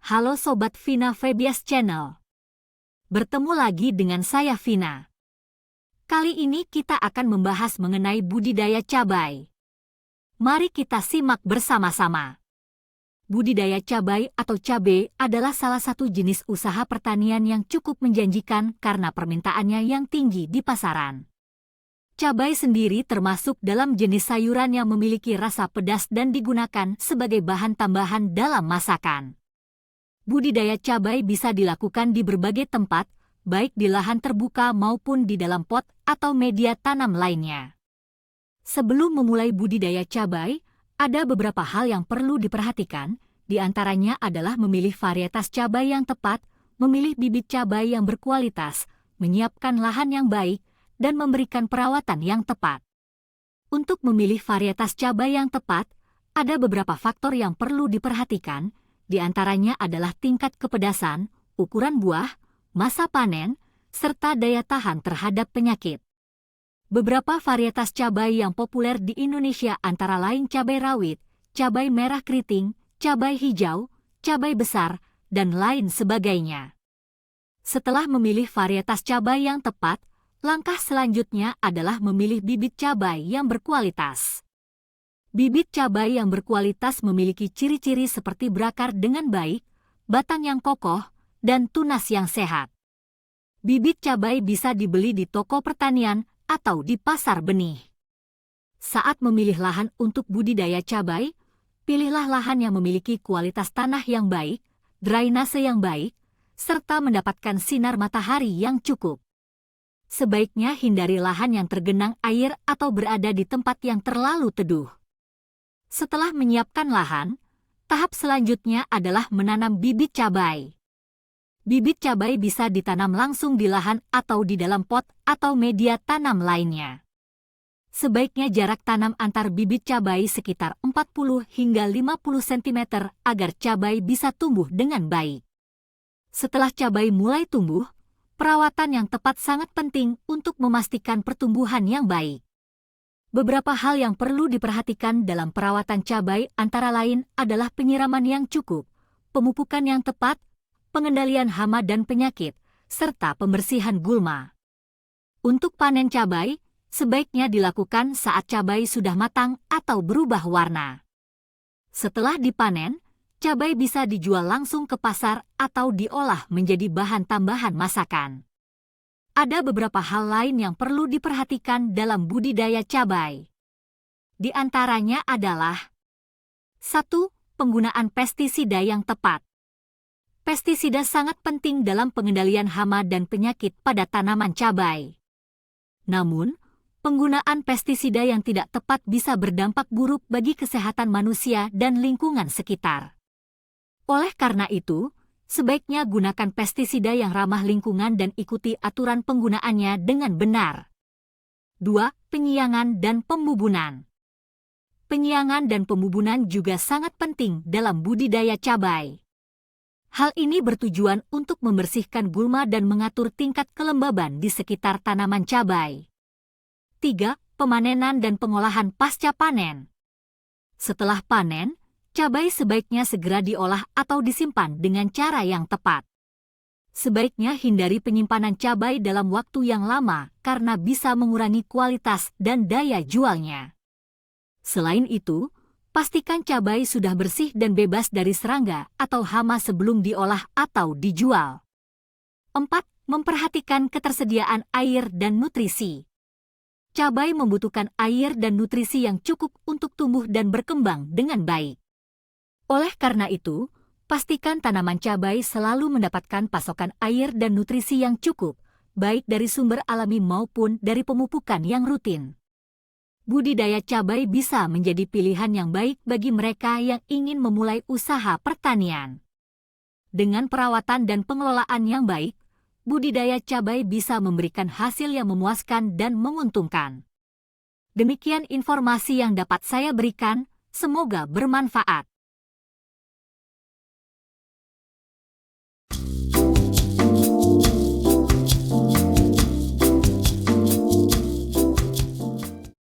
Halo Sobat Vina Febias Channel. Bertemu lagi dengan saya Vina. Kali ini kita akan membahas mengenai budidaya cabai. Mari kita simak bersama-sama. Budidaya cabai atau cabai adalah salah satu jenis usaha pertanian yang cukup menjanjikan karena permintaannya yang tinggi di pasaran. Cabai sendiri termasuk dalam jenis sayuran yang memiliki rasa pedas dan digunakan sebagai bahan tambahan dalam masakan. Budidaya cabai bisa dilakukan di berbagai tempat, baik di lahan terbuka maupun di dalam pot atau media tanam lainnya. Sebelum memulai budidaya cabai, ada beberapa hal yang perlu diperhatikan, di antaranya adalah memilih varietas cabai yang tepat, memilih bibit cabai yang berkualitas, menyiapkan lahan yang baik, dan memberikan perawatan yang tepat. Untuk memilih varietas cabai yang tepat, ada beberapa faktor yang perlu diperhatikan, di antaranya adalah tingkat kepedasan, ukuran buah, masa panen, serta daya tahan terhadap penyakit. Beberapa varietas cabai yang populer di Indonesia antara lain cabai rawit, cabai merah keriting, cabai hijau, cabai besar, dan lain sebagainya. Setelah memilih varietas cabai yang tepat, langkah selanjutnya adalah memilih bibit cabai yang berkualitas. Bibit cabai yang berkualitas memiliki ciri-ciri seperti berakar dengan baik, batang yang kokoh, dan tunas yang sehat. Bibit cabai bisa dibeli di toko pertanian atau di pasar benih. Saat memilih lahan untuk budidaya cabai, pilihlah lahan yang memiliki kualitas tanah yang baik, drainase yang baik, serta mendapatkan sinar matahari yang cukup. Sebaiknya hindari lahan yang tergenang air atau berada di tempat yang terlalu teduh. Setelah menyiapkan lahan, tahap selanjutnya adalah menanam bibit cabai. Bibit cabai bisa ditanam langsung di lahan atau di dalam pot atau media tanam lainnya. Sebaiknya jarak tanam antar bibit cabai sekitar 40 hingga 50 cm agar cabai bisa tumbuh dengan baik. Setelah cabai mulai tumbuh, perawatan yang tepat sangat penting untuk memastikan pertumbuhan yang baik. Beberapa hal yang perlu diperhatikan dalam perawatan cabai antara lain adalah penyiraman yang cukup, pemupukan yang tepat, pengendalian hama dan penyakit, serta pembersihan gulma. Untuk panen cabai, sebaiknya dilakukan saat cabai sudah matang atau berubah warna. Setelah dipanen, cabai bisa dijual langsung ke pasar atau diolah menjadi bahan tambahan masakan. Ada beberapa hal lain yang perlu diperhatikan dalam budidaya cabai. Di antaranya adalah 1. Penggunaan pestisida yang tepat. Pestisida sangat penting dalam pengendalian hama dan penyakit pada tanaman cabai. Namun, penggunaan pestisida yang tidak tepat bisa berdampak buruk bagi kesehatan manusia dan lingkungan sekitar. Oleh karena itu, sebaiknya gunakan pestisida yang ramah lingkungan dan ikuti aturan penggunaannya dengan benar. 2. Penyiangan dan pembubunan. Penyiangan dan pembubunan juga sangat penting dalam budidaya cabai. Hal ini bertujuan untuk membersihkan gulma dan mengatur tingkat kelembaban di sekitar tanaman cabai. 3. Pemanenan dan pengolahan pasca panen. Setelah panen, cabai sebaiknya segera diolah atau disimpan dengan cara yang tepat. Sebaiknya hindari penyimpanan cabai dalam waktu yang lama karena bisa mengurangi kualitas dan daya jualnya. Selain itu, pastikan cabai sudah bersih dan bebas dari serangga atau hama sebelum diolah atau dijual. 4. Memperhatikan ketersediaan air dan nutrisi. Cabai membutuhkan air dan nutrisi yang cukup untuk tumbuh dan berkembang dengan baik. Oleh karena itu, pastikan tanaman cabai selalu mendapatkan pasokan air dan nutrisi yang cukup, baik dari sumber alami maupun dari pemupukan yang rutin. Budidaya cabai bisa menjadi pilihan yang baik bagi mereka yang ingin memulai usaha pertanian. Dengan perawatan dan pengelolaan yang baik, budidaya cabai bisa memberikan hasil yang memuaskan dan menguntungkan. Demikian informasi yang dapat saya berikan, semoga bermanfaat.